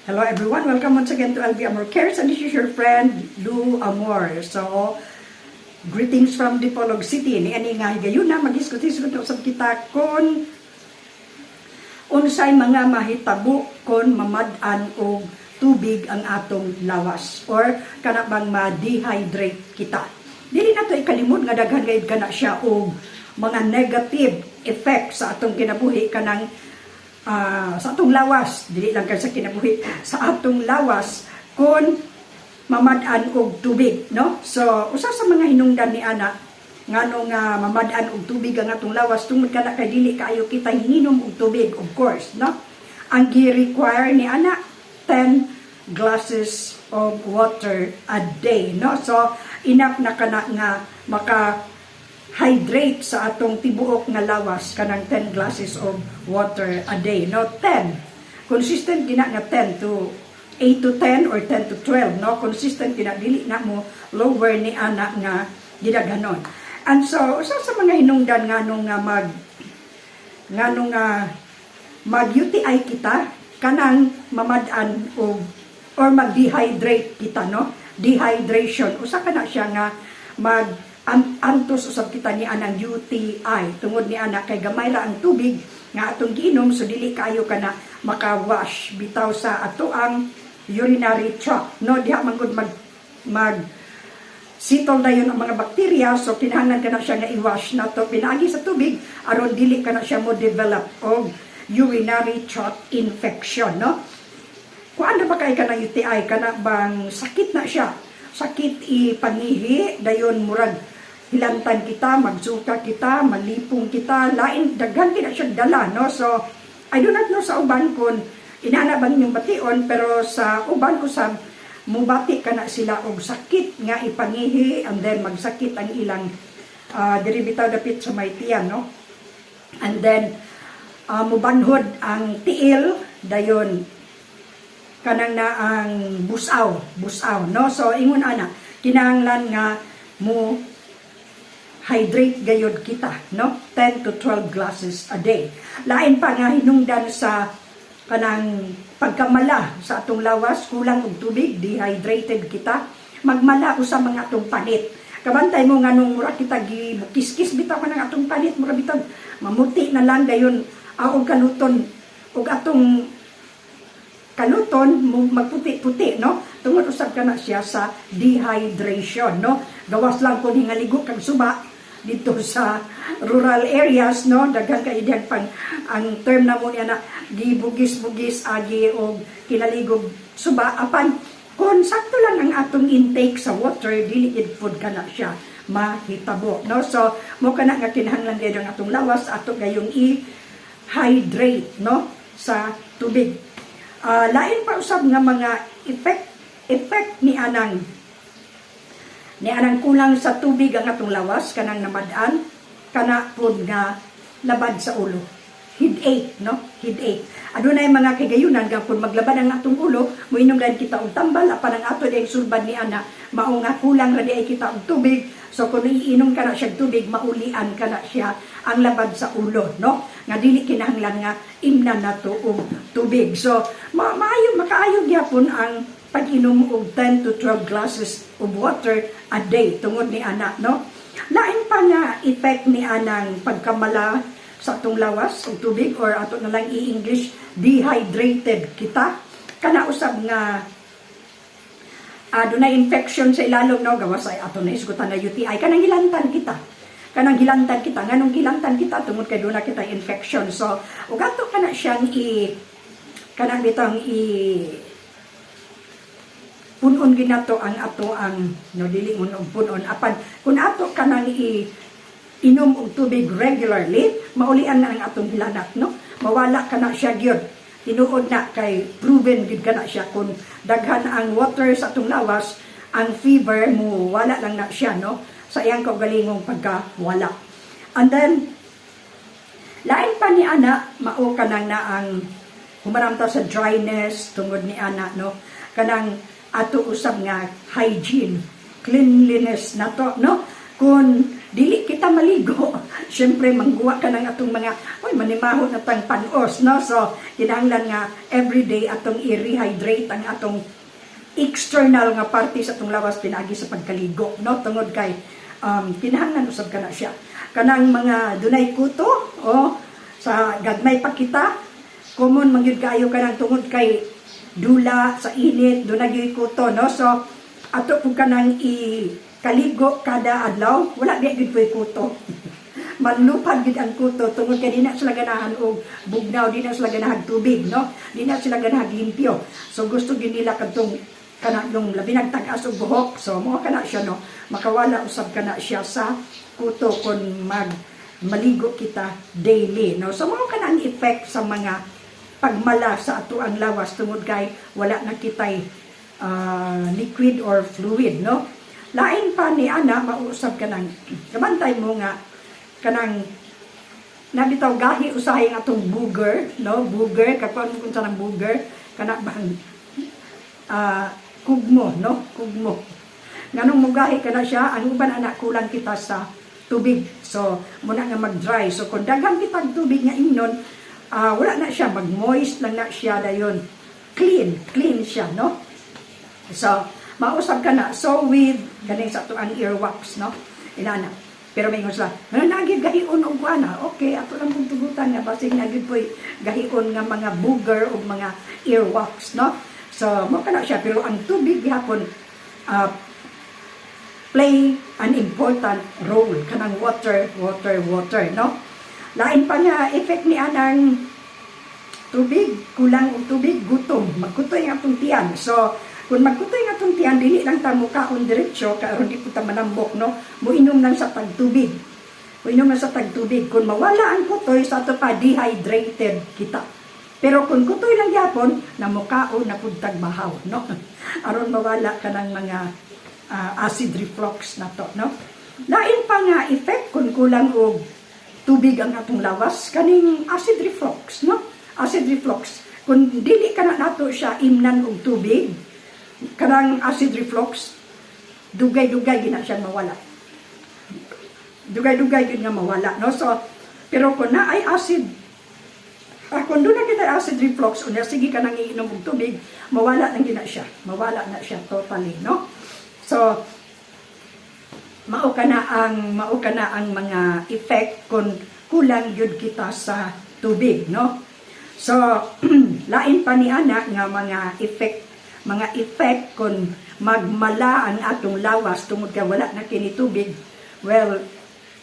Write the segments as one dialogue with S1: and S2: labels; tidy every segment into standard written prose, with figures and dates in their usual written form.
S1: Hello everyone, welcome once again to LB Amor Cares, and this is your friend Lou Amor. So, greetings from Dipolog City. Niani nga gayon na mag-iskutis-iskutis usab kita kon unsay mga mahitabo kon mamad-an og tubig ang atong lawas or kana bang ma-dehydrate kita. Dili nato ikalimot nga daghan gayud kana siya og mga negative effects sa atong kinabuhi kanang sa atong lawas, dili lang kay sa kinabuhi, sa atong lawas kung mamad-an og tubig, no? So usa sa mga hinungdan ni ana ngano nga mamad-an og tubig ang atong lawas tungod kana kay dili kaayo kita hininom og tubig, of course, no? Ang gi-require ni ana 10 glasses of water a day, no? So enough na kana nga hydrate sa atong tibuok nga lawas kanang 10 glasses of water a day, no? 10 consistent gina nga 10 to 8 to 10 or 10 to 12, no? Consistent gina, dili na mo lower ni ana nga gidaghanon. And so usa sa mga hinungdan nganong mag UTI kita kanang mamad-an or mag-dehydrate kita, no? Dehydration usa kana siya nga antos usab kita ni anang UTI tungod ni ana kay gamay ra ang tubig nga atong giinom, so dili kayo kana maka-wash bitaw sa ato ang urinary tract, no? Diha man gud mag sitol dayon ang mga bakterya, so kinahanglan kana siya nga i-wash nato pinaagi sa tubig aron dili kana siya mo develop og urinary tract infection, no? Kung ano ba kay kana UTI, kana bang sakit na siya, sakit ipangihi dayon murag hilantan kita, magsuka kita, malipong kita, lain daghan kita siya dala, no? So I do not know sa uban kun inana ba ninyong bation, pero sa uban ko sa mubati kana sila og sakit nga ipangihi, and then magsakit ang ilang diri bitaw dapit sa may tiyan, no? And then mubanhod ang tiil dayon kanang na ang busaw, no? So ingon ana kinahanglan nga mo hydrate gayud kita, no? 10 to 12 glasses a day. Lain pa nga hinungdan sa kanang pagkamala sa atong lawas, kulang og tubig, dehydrated kita, magmala sa mga atong panit. Kabantay mo nganong mura kita gibukis-kis bitaw kanang atong panit, mura bitaw mamuti na lang dayon og kaluton og atong kaluton magputi-puti, no? Tungod usab kana siya sa dehydration, no? Gawas lang kun hingaligo kag suba dito sa rural areas, no? Daghan kay diyan pang ang term na mo niya na gibugis-bugis agi og kinaligog suba apan kun sakto lang ang atong intake sa water, dili gid food kana siya mahitabo, no? So mo kana nga kinahanglan gyud ang atong lawas ato gayong i-hydrate, no, sa tubig. Lain pa usab nga mga effect ni anang kulang sa tubig ang atong lawas kanang namad-an, kana pud nga labad sa ulo, headache, no? Headache adunay mga kagayunan nga kun maglabad ang atong ulo, moinom lang kita og tambal apan ang ato diay sulbad ni ana mao nga kulang ra diay kita og tubig. So kung iinom kana siya tubig, maulian kana siya ang labad sa ulo, no? Nga dili kinahanglan nga imnan nato og tubig. So makaayo gyapon ang pag-inom og 10 to 12 glasses of water a day tungod ni ana, no? Lain pa nga effect ni anang pagkamala sa atong lawas og tubig, or ato na lang i-English dehydrated kita, kana usab nga dunay infection sa ilalom, no? Gawas ay ato na isgutan na UTI, kanang hilantan kita nganong hilantan kita tungod kay duna kita infection. So ug ato kana siyang kanang bitang punon ginato ang ato ang no, dili og punon apan kun ato kanang inom og tubig regularly, maulian na ang atong hilanat, no? Mawala kana siya gyud, tinuod na kay proven gid kana siya kun daghan ang water sa atong lawas, ang fever mo wala lang na siya, no? Sa iyang kaugalingong pagkawala. And then lain pa ni ana mao kanang na ang humaramta sa dryness tungod ni ana, no? Kanang ato usab nga hygiene, cleanliness nato, no? Kun dili kita maligo, syempre mangguwa ka ng atong mga, manimahon na tang panos, no? So, kinahanglan nga everyday atong i-rehydrate ang atong external nga parte sa atong lawas pinagi sa pagkaligo, no? Tungod kay, kinahanglan usab ka na siya. Kanang mga dunay kuto, sa gagmay pa kita, common mangyud kayo kanang tungod kay dula sa init, dunay gyud kuto, no? So, ato po kanang kaligo kada adlaw, wala di gid puy kuto. Manlupad gid ang kuto tungod kay di na sila ganahan og bugnaw, di na sila ganahan tubig, no? Di na sila ganahan limpyo. So gusto gid nila kadtong kanang labi nagtag-as og buhok. So mo kana siya, no? Makawala usab kana siya sa kuto kon maligo kita daily, no? So mo kana ang effect sa mga pagmala sa ato ang lawas tungod kay wala na kitay liquid or fluid, no? Lain pa ni ana mausab ka nang kabantay mo nga kanang nabitaw gahi usahay ang atong booger, no? Booger kakon kung sa nang booger kana bang kugmo, no? Kugmo nganong mugahi kana siya, ang uban anak kulang kita sa tubig, so muna nga mag-dry. So kung daghang kitag tubig nga ingnon, wala na siya, mag-moist lang na siya dayon, clean siya, no? So mausap ka na. So with ganing sa ang earwax, no? Inana. Pero may nga sila, nagig gahion og kuana. Okay, ato lang kung tugutan nga basig nagig po'y gahion nga mga booger o mga earwax, no? So mo kana siya, pero ang tubig gihapon play an important role kanang water, no? Lain pa nga effect ni anang tubig, kulang og tubig, gutom, magkutoy ang atong tiyan. So kung magkutoy nga itong tiyan, dili lang ta mukaon diretsyo, karon di po ta manambok, no? Muinom lang sa tagtubig. Muinom lang sa tagtubig. Kung mawala ang kutoy, sa ito pa, dehydrated kita. Pero kung kutoy lang yapon, na mukaon na pud tagbahaw, no? Aron mawala ka ng mga acid reflux na to, no? Lain pa nga effect kung kulang og tubig ang atong lawas, kaning acid reflux, no? Acid reflux. Kung dili ka na nato siya imnan og tubig, kanang acid reflux, dugay-dugay gina siya mawala. Dugay-dugay gina nga mawala, no? So, pero kung na ay acid, kung doon na kita acid reflux, unya sige ka nang iinom ng tubig, mawala na gina siya. Mawala na siya totally, no? So, mao ka na ang mga effect kung kulang yun kita sa tubig, no? So, lain pa ni ana nga mga effect kung magmala ang atong lawas tungod kay wala na kini tubig, well,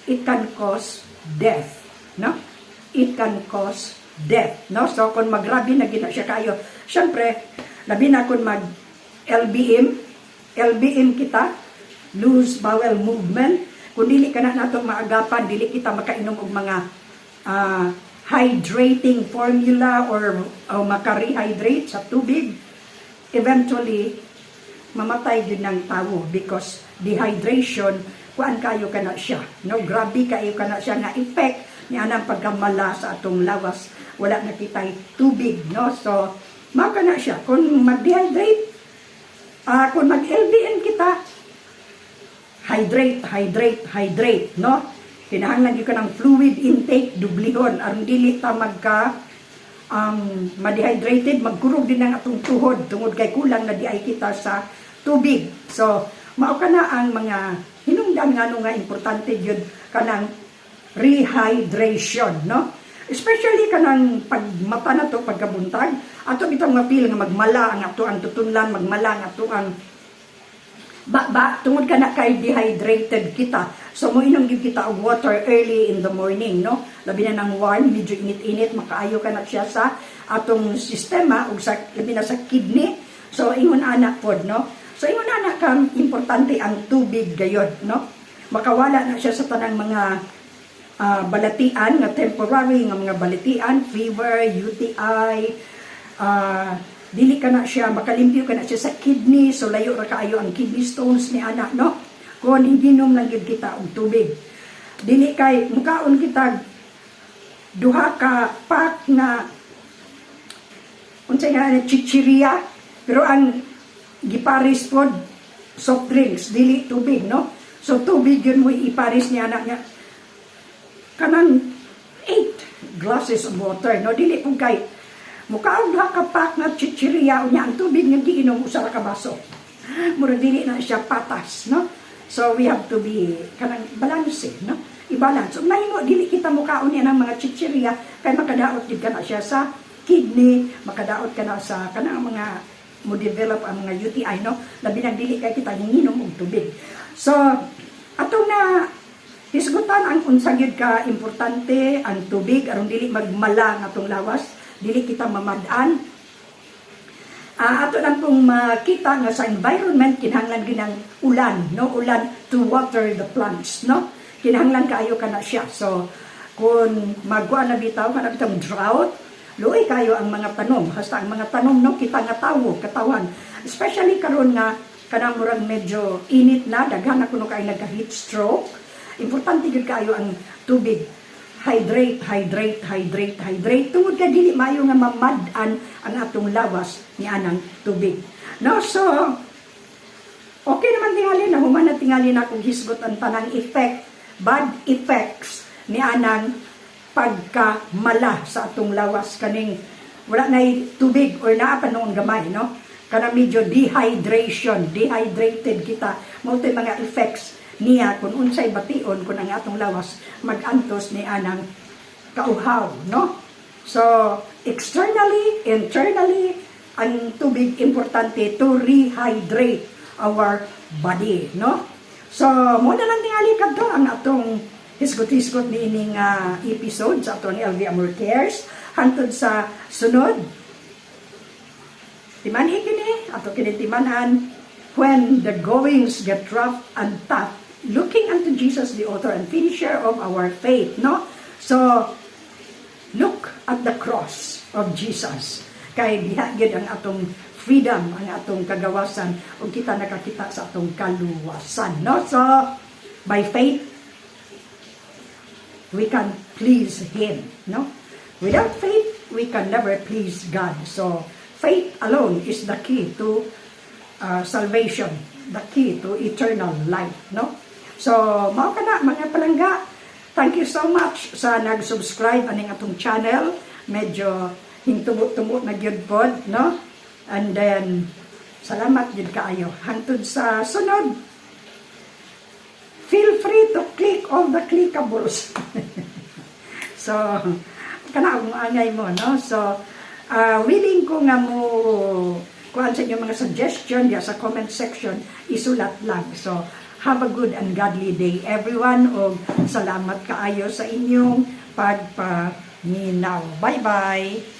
S1: it can cause death, no? It can cause death, no? So kung magrabi na gina siya kayo, syempre labi na kung mag LBM kita, loose bowel movement, kung dili ka na natong maagapan, dili kita makainom og mga hydrating formula or maka-rehydrate sa tubig, eventually mamatay din ng tao because dehydration, kuan kayo ka na siya, no? Grabe kayo ka na siya nga effect ni anang pagkamala sa atong lawas, wala na kitay tubig, no? So maka na siya kung mag-dehydrate, kung mag-LBN kita, hydrate, no? Kinahanglan gyud ka ng fluid intake, dublihon aron dili ta ma-dehydrated, magkurog din ang atong tuhod tungod kay kulang na di ay kita sa tubig. So mao kana ang mga hinungdan nga importante gyud kanang rehydration, no? Especially kanang pagmata na to pagkabuntag, ato bitong mapil nga magmala ang ato ang tutunlan, magmala ang ato ang tungod ka na kay dehydrated kita. So moinom gyud kita og water early in the morning, no? Labi na nang warm, medyo init-init, makaayo ka na siya sa atong sistema ug sa labi na sa kidney. So ingon anak pod, no? So ingon anak kam importante ang tubig gayod, no? Makawala na siya sa tanang mga balatian nga temporary nga mga balatian, fever, UTI, dili ka na siya, makalimpyo ka na siya sa kidney, so layo ra kaayo ang kidney stones ni anak, no? Kung higinom lang yun kita og tubig. Dili kay, mukaon kita duha ka pack na unsay nga chichiria, pero ang giparis pod soft drinks, dili tubig, no? So tubig yun mo iparis ni anak niya. Kanang 8 glasses of water, no? Dili kung kay mukaon ha kapak nga chichiriya niya ang tubig nga giinom usa ra ka baso. Mura dili na siya patas, no? So we have to be kanang balance, no? I-balance. So mahimo dili kita mukaon niya ng mga chichiriya kay makadaot gid kana siya sa kidney, makadaot kana sa kanang mga mo develop ang mga UTI, no? Labi na dili kay kita hinginom og tubig. So atong na hisgutan ang unsa gyud ka importante ang tubig aron dili magmala nga atong lawas, dili kita mamad-an. Ato lang pong makita nga sa environment kinahanglan ginang ulan, no? Ulan to water the plants, no? Kinahanglan kaayo kana siya. So kung magwa na bitaw kana bitang drought, luoy kayo ang mga tanom, hasta ang mga tanom, no? Kita nga tawo, katawan. Especially karon nga kanang murag medyo init na, daghan na kuno kay nagka-heat stroke. Importante gid kayo ang tubig. Hydrate, hydrate, hydrate, hydrate. Tungod ka dili maayo nga mamad-an ang atong lawas ni anang tubig. No, so okay naman tingali na human na tingali na kung hisgot ang tanang effect, bad effects ni anang pagkamala sa atong lawas kaning wala na tubig or naa pa noong gamay, no? Kana medyo dehydrated kita. Mao tay mga effects niya kung unsay bation kung ang atong lawas magantos ni anang kauhaw, no? So externally, internally, ang tubig importante to rehydrate our body, no? So mo na lang tingali kadto ang atong hisgot-hisgot ni ining episode sa atong LV Amor Cares hantod sa sunod. Timan kini ato kini timanan when the goings get rough and tough, looking unto Jesus, the author and finisher of our faith, no? So look at the cross of Jesus. Kay diha gyud ang atong freedom, ang atong kagawasan ug kita nakakita sa atong kaluwasan, no? So by faith we can please Him, no? Without faith we can never please God. So faith alone is the key to salvation, the key to eternal life, no? So mao kana mga palangga, thank you so much sa nag-subscribe aning atong channel. Medyo hingtubo-tubo na gyud pod, no? And then salamat gyud kaayo. Hangtod sa sunod, feel free to click all the clickables. So kana ang angay mo, no? So willing ko nga mo kuan sa inyong mga suggestion ya sa comment section, isulat lang. So have a good and godly day everyone, o salamat kaayo sa inyong pagpaminaw. Bye bye.